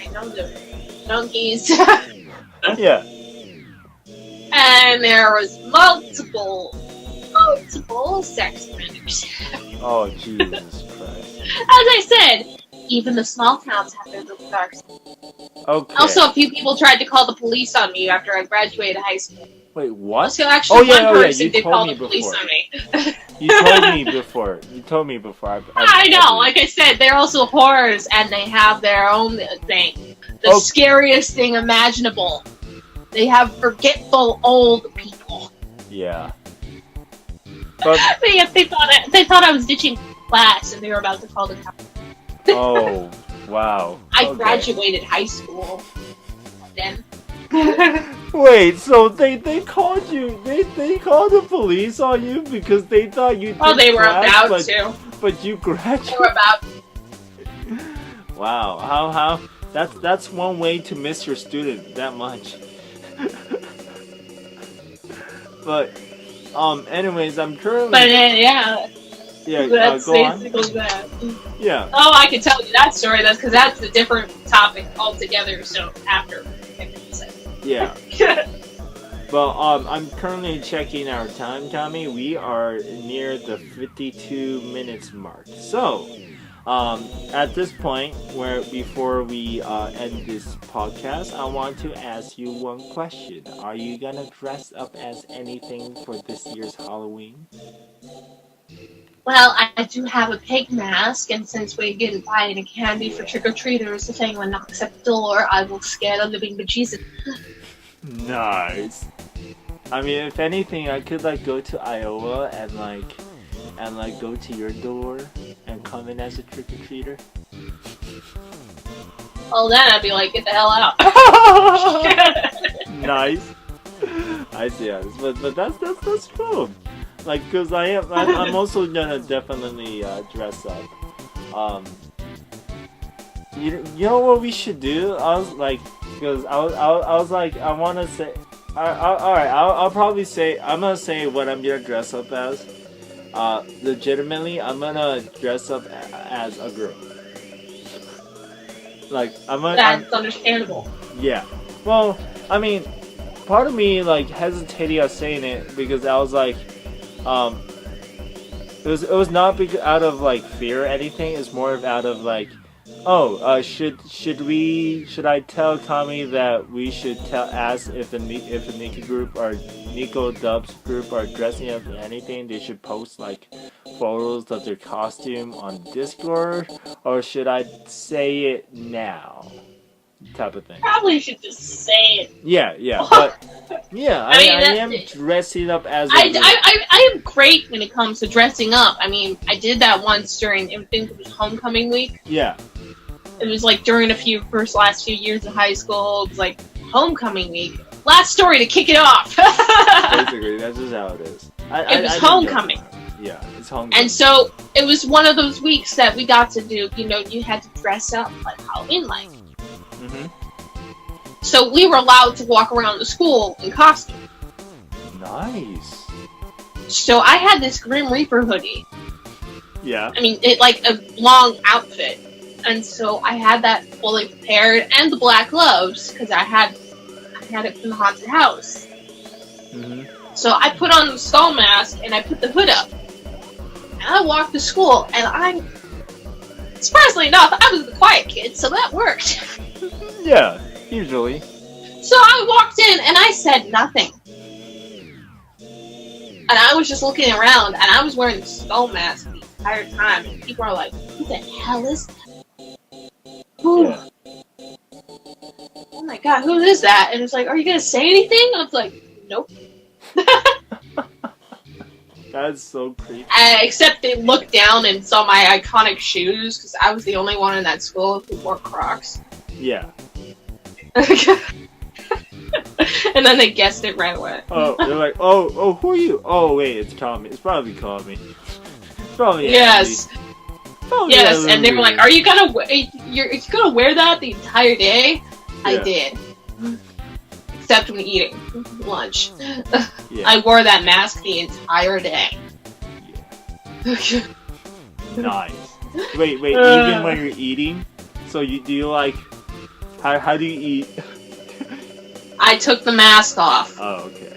I know the donkeys. Yeah. And there was multiple sex offenders. Oh, Jesus Christ. As I said, even the small towns have their little dark side. Okay. Also, a few people tried to call the police on me after I graduated high school. Wait, what? So actually, one person did call the before. police on me. You told me before. I know. Like I said, they're also horrors, and they have their own thing. The scariest thing imaginable. They have forgetful old people. Yeah. But they thought I was ditching class, and they were about to call the cops. Oh, wow. I graduated high school. Then. Wait, so they called you? They called the police on you because they thought you? Oh, they were about to. But you graduated. They were about. Wow, how? That's one way to miss your student that much. But anyways, I'm currently. But yeah. Yeah, that's go on. basically that. Yeah. Oh, I can tell you that story. That's because that's a different topic altogether. So after. Yeah. Well, I'm currently checking our time, Tommy. We are near the 52 minutes mark. So, at this point, before we end this podcast, I want to ask you one question. Are you gonna dress up as anything for this year's Halloween? Well, I do have a pig mask, and since we didn't buy any candy for trick-or-treaters, if anyone knocks at the door, I will scare the living bejesus. Nice. I mean, if anything, I could go to Iowa and go to your door and come in as a trick-or-treater. Well, then I'd be like, get the hell out. Nice. I see how this, but that's cool. Cause I'm also gonna definitely dress up. You know what we should do? I was like, because I was like, I want to say, alright, I'll probably say, I'm gonna say what I'm gonna dress up as. Legitimately, I'm gonna dress up as a girl. That's understandable. Yeah. Well, I mean, part of me hesitated on saying it because I was like, it was not out of fear or anything. It's more of out of should I tell Tommy that we should ask if the Neko group or Neko Dubs group are dressing up in anything? They should post photos of their costume on Discord, or should I say it now? Type of thing. Probably should just say it. Yeah, but yeah, I am dressing up as. I am great when it comes to dressing up. I mean, I did that once during I think it was homecoming week. Yeah. It was during last few years of high school. It was homecoming week. Last story to kick it off. Basically, that's just how it is. It was homecoming. Yeah, it's homecoming. And so it was one of those weeks that we got to do. You had to dress up like Halloween-like. Mm-hmm. So we were allowed to walk around the school in costume. Nice. So I had this Grim Reaper hoodie. Yeah. I mean, it a long outfit. And so I had that fully prepared, and the black gloves, because I had it from the haunted house. Mm-hmm. So I put on the skull mask and I put the hood up. And I walked to school, and surprisingly enough, I was the quiet kid, so that worked. Yeah, usually. So I walked in and I said nothing. And I was just looking around, and I was wearing the skull mask the entire time. And people are like, "Who the hell is that? Yeah. Oh my god, who is that?" And it's like, "Are you gonna say anything?" And I was like, "Nope." That's so creepy. Except they looked down and saw my iconic shoes, because I was the only one in that school who wore Crocs. Yeah. And then they guessed it right away. Oh, they're like, oh, who are you? Oh, wait, it's Tommy. It's probably Tommy. It's probably yes. Andy. Probably yes, and they were like, "Are you gonna you're gonna wear that the entire day?" Yeah. I did. Except when eating lunch. Yeah. I wore that mask the entire day. Yeah. Nice. Wait, even when you're eating? So do you like, how do you eat? I took the mask off. Oh, okay.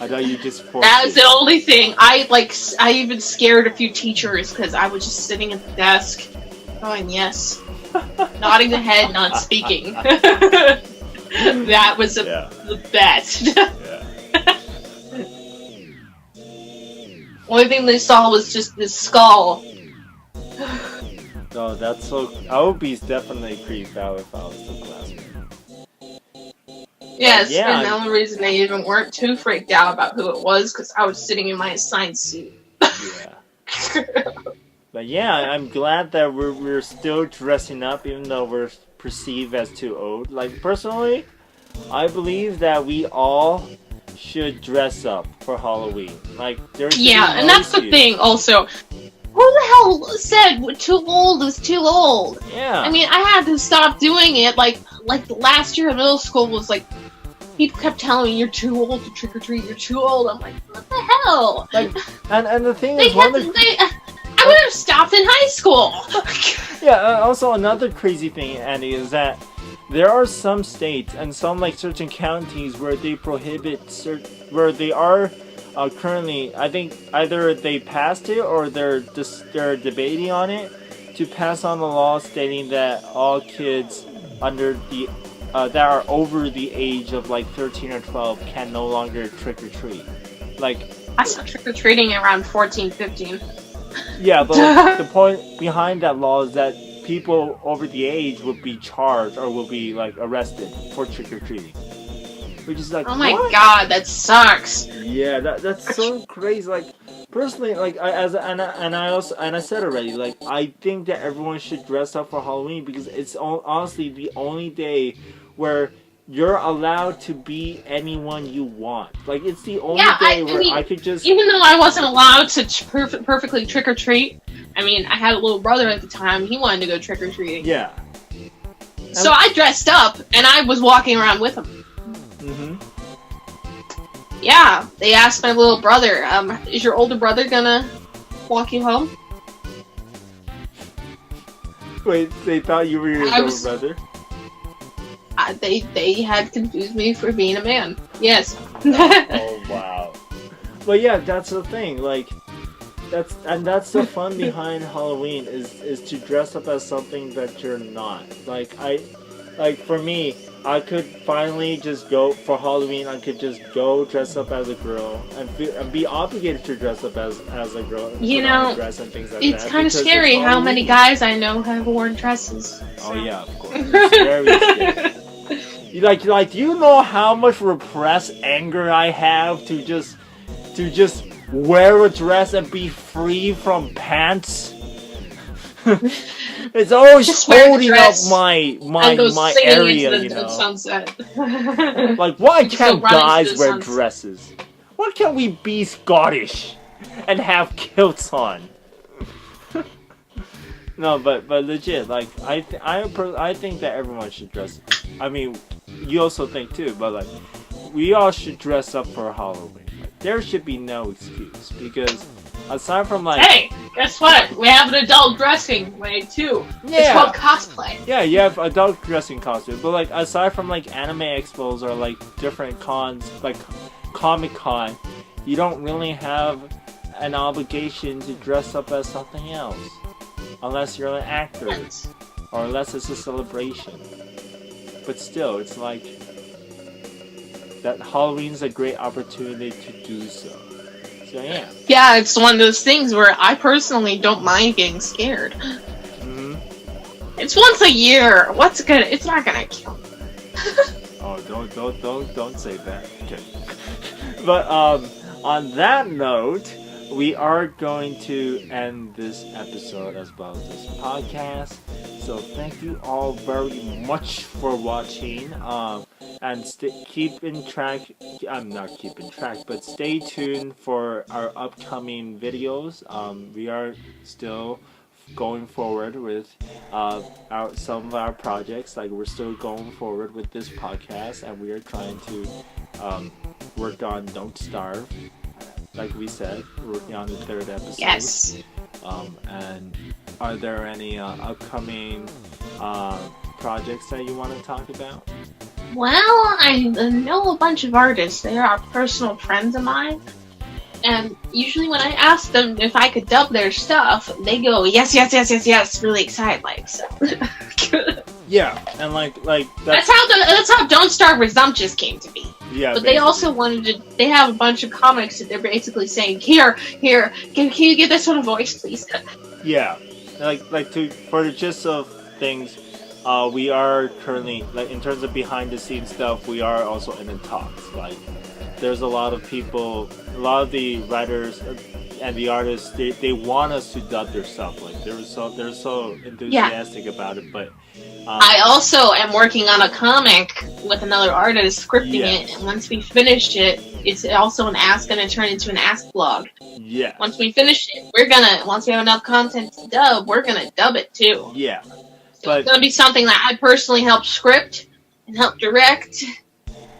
I thought you just forced That was the only thing. I even scared a few teachers because I was just sitting at the desk going, yes. Nodding the head, not speaking. That was the best. Yeah. Only thing they saw was just this skull. No, that's so... I would be definitely creeped out if I was the classroom. Yes, yeah. And the only reason they even weren't too freaked out about who it was because I was sitting in my assigned seat. Yeah. But yeah, I'm glad that we're still dressing up even though we're perceived as too old. Like, personally, I believe that we all should dress up for Halloween. Like, there's and that's the thing also. Who the hell said too old is too old? Yeah. I mean, I had to stop doing it. Like last year in middle school was like, people kept telling me, "You're too old to trick or treat. You're too old." I'm like, what the hell? Like, and the thing is, I would have stopped in high school. Yeah. Also, another crazy thing, Andy, is that there are some states and some like certain counties where they prohibit where they are. Currently, I think either they passed it or they're debating on it to pass on the law stating that all kids under the that are over the age of like 13 or 12 can no longer trick or treat. Like, I saw trick or treating around 14, 15. Yeah, but the point behind that law is that people over the age would be charged or will be like arrested for trick or treating. Which is like, oh my god, that sucks. Yeah, that's so crazy. Like, personally, like I said already, like I think that everyone should dress up for Halloween because it's honestly the only day where you're allowed to be anyone you want. Like, it's the only day where I could just... Even though I wasn't allowed to perfectly trick or treat, I mean, I had a little brother at the time. He wanted to go trick or treating. Yeah. So I dressed up and I was walking around with him. Mm-hmm. Yeah, they asked my little brother, is your older brother gonna walk you home? Wait, they thought you were your little brother? They had confused me for being a man. Yes. Oh, wow. But yeah, that's the thing, like, that's the fun behind Halloween is to dress up as something that you're not. Like, for me, I could finally just go for Halloween. I could just go dress up as a girl and be obligated to dress up as a girl. You know, dress and things like it's that, kind of scary how many guys I know have worn dresses. So. Oh yeah, of course. It's very scary. Like, you know how much repressed anger I have to just wear a dress and be free from pants. It's always just holding up my area, you know. Sunset. Like, why can't guys wear dresses? Why can't we be Scottish and have kilts on? No, but legit, like, I think that everyone should dress. I mean, you also think too, but like, we all should dress up for Halloween. Like, there should be no excuse because aside from like, hey, Guess what? We have an adult dressing way too. Yeah. It's called cosplay. Yeah, you have adult dressing costumes, but like aside from like anime expos or like different cons, like Comic-Con, you don't really have an obligation to dress up as something else, unless you're an actor, or unless it's a celebration. But still, it's like that Halloween's a great opportunity to do so. So yeah. Yeah, it's one of those things where I personally don't mind getting scared. Mm-hmm. It's once a year. It's not gonna kill me. Oh, don't say that. Okay. But on that note, we are going to end this episode as well as this podcast. So thank you all very much for watching. And keep in track. I'm not keeping track, but stay tuned for our upcoming videos. We are still going forward with some of our projects. Like we're still going forward with this podcast, and we are trying to work on Don't Starve. Like we said, we're working on the 3rd episode. Yes. And are there any upcoming projects that you want to talk about? Well, I know a bunch of artists. They are personal friends of mine. And usually when I ask them if I could dub their stuff, they go, yes, really excited, like, so. Yeah, and like that's how Don't Starve Resumptuous came to be. Yeah, but basically. They also wanted to. They have a bunch of comics that they're basically saying, here, can you give this one a voice, please? Yeah, for the gist of things, we are currently, like, in terms of behind the scenes stuff, we are also in the talks. Like, there's a lot of people, a lot of the writers and the artists, they want us to dub their stuff. Like, they're so enthusiastic about it, but. I also am working on a comic with another artist, scripting it, and once we finish it, it's also gonna turn into an Ask blog. Yeah. Once we finish it, once we have enough content to dub, we're gonna dub it too. Yeah. So it's gonna be something that I personally help script and help direct,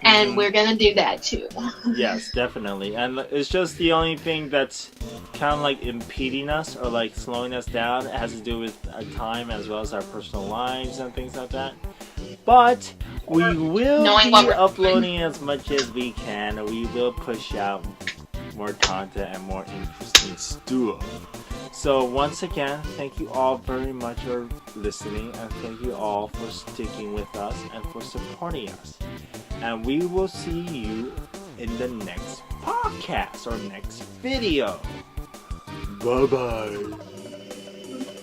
and we're gonna do that too. Yes, definitely. And it's just the only thing that's kind of like impeding us or like slowing us down. It has to do with our time as well as our personal lives and things like that. But we will be uploading as much as we can. We will push out more content and more interesting stuff. So once again, thank you all very much for listening, and thank you all for sticking with us and for supporting us. And we will see you in the next podcast or next video. Bye-bye.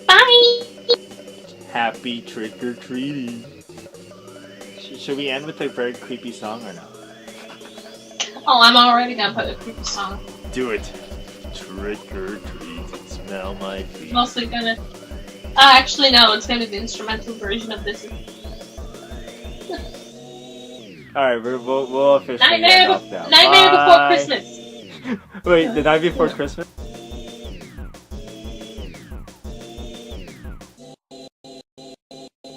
Bye. Happy trick-or-treating. Should we end with a very creepy song or no? Oh, I'm already gonna put a creepy song. Do it. Trick-or-treat, smell my feet. Mostly gonna... actually, no, it's gonna be the instrumental version of this. Alright, we'll officially Nightmare Before Christmas. Wait, the night before Christmas?